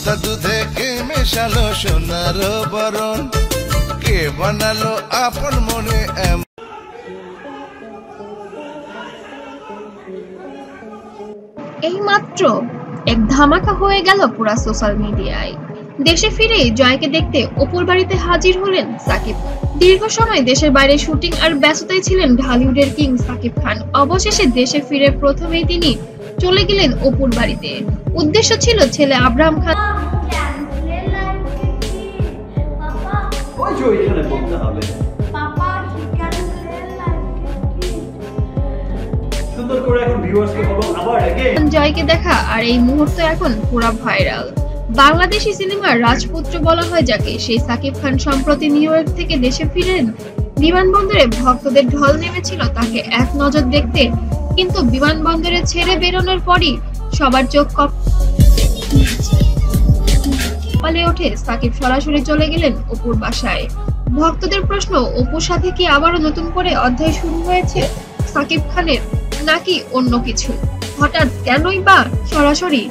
দুধ দুধে কে মেশালো সোনার বরণ, কে বানালো আপন মনে এই মাত্র এক ধামাকা হয়ে গেল পুরা সোশ্যাল মিডিয়ায়। দেশে ফিরে জয়কে দেখতে অপুর বাড়িতে হাজির হলেন সাকিব। দীর্ঘ সময় দেশের বাইরে শুটিং আর ব্যস্ততায় ছিলেন ঢালিউডের কিং সাকিব খান। অবশেষে দেশে ফিরে প্রথমেই তিনি চলে গেলেন অপুর বাড়িতে। উদ্দেশ্য ছিল ছেলে আব্রাহাম খান জয়কে দেখা, আর এই মুহূর্ত এখন পুরা ভাইরাল। বাংলাদেশি সিনেমার রাজপুত্র বলা হয় যাকে, সেই সাকিব খান সম্প্রতি নিউ ইয়র্ক থেকে দেশে ফিরেন। বিমানবন্দরে ভক্তদের ঢল নেমেছিল তাকে এক নজর দেখতে, কিন্তু বিমানবন্দরে ছেড়ে বেরোনোর পরই সবার চোখ কপালে ওঠে। সাকিব সরাসরি চলে গেলেন অপুর বাসায়। ভক্তদের প্রশ্ন, অপুর সাথে কি আবারও নতুন করে অধ্যায় শুরু হয়েছে সাকিব খানের, নাকি অন্য কিছু? হঠাৎ কেনই বা সরাসরি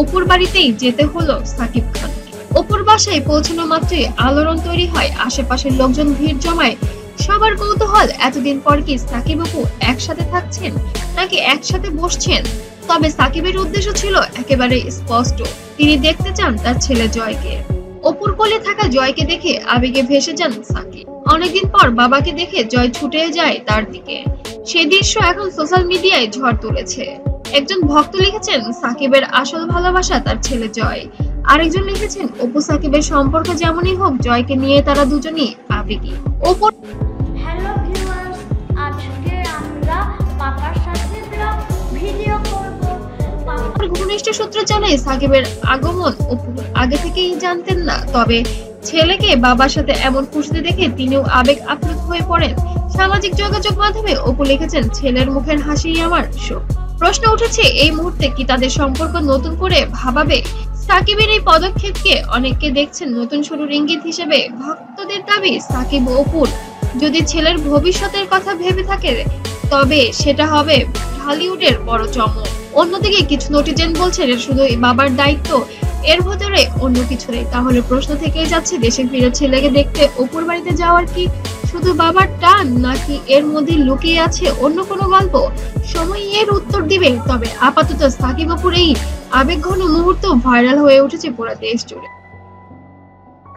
অপুর বাড়িতেই যেতে হলো সাকিব খানকে? অপুর বাসায় পৌঁছানো মাত্রই আলোড়ন তৈরি হয়, আশেপাশের লোকজন ভিড় জমায়। সবার কৌতূহল, এতদিন পর কি সাকিব অপু একসাথে থাকছেন নাকি একসাথে বসছেন? তবে সাকিবের উদ্দেশ্য ছিল একেবারে স্পষ্ট, তিনি দেখতে চান তার ছেলে জয়কে। অপুর কোলে থাকা জয়কে দেখে আবেগে ভেসে যান সাকিব। অনেকদিন পর বাবাকে দেখে জয় ছুটে যায় তার দিকে। সেই দৃশ্য এখন সোশ্যাল মিডিয়ায় ঝড় তুলেছে। একজন ভক্ত লিখেছেন সাকিবের আসল ভালোবাসা তার ছেলে জয়। আরেকজন লিখেছেন অপু সাকিবের সম্পর্ক যেমনই হোক, জয়কে নিয়ে তারা দুজনই আবেগী। অপুর হ্যালো ভিউয়ার্স, আজকে আমরা পাপার সাথে ভিডিও করব। ঘনিষ্ঠ সূত্র জানায় সাকিবের আগমন অপু আগে থেকেই জানতেন না, তবে ছেলেকে বাবার সাথে এমন খুশিতে দেখে তিনিও আবেগ আপ্লুত হয়ে পড়েন। সামাজিক যোগাযোগ মাধ্যমে অপু লিখেছেন, ছেলের মুখের হাসি আমার সুখ। প্রশ্ন উঠেছে, এই মুহূর্তে কি তাদের সম্পর্ক নতুন করে ভাবাবে? সাকিবের এই পদক্ষেপকে অনেকে দেখছেন নতুন শুরুর ইঙ্গিত হিসেবে। ভক্তদের দাবি, সাকিব ও অপুর যদি ছেলের ভবিষ্যতের কথা ভেবে থাকে তবে সেটা হবে ঢালিউডের বড় চমক। অন্যদিকে কিছু নেটিজেন বলছেন এটা শুধু বাবার দায়িত্ব, এর ভেতরে অন্য কিছু নেই। তাহলে প্রশ্ন থেকেই যাচ্ছে, দেশে ফিরে ছেলেকে দেখতে অপুর বাড়িতে যাওয়ার কি শুধু বাবার টান, নাকি এর মধ্যে লুকিয়ে আছে অন্য কোনো গল্প? সময় এর উত্তর দিবে। তবে আপাতত সাকিব অপুর এই আবেগঘন মুহূর্ত ভাইরাল হয়ে উঠেছে পুরো দেশ জুড়ে।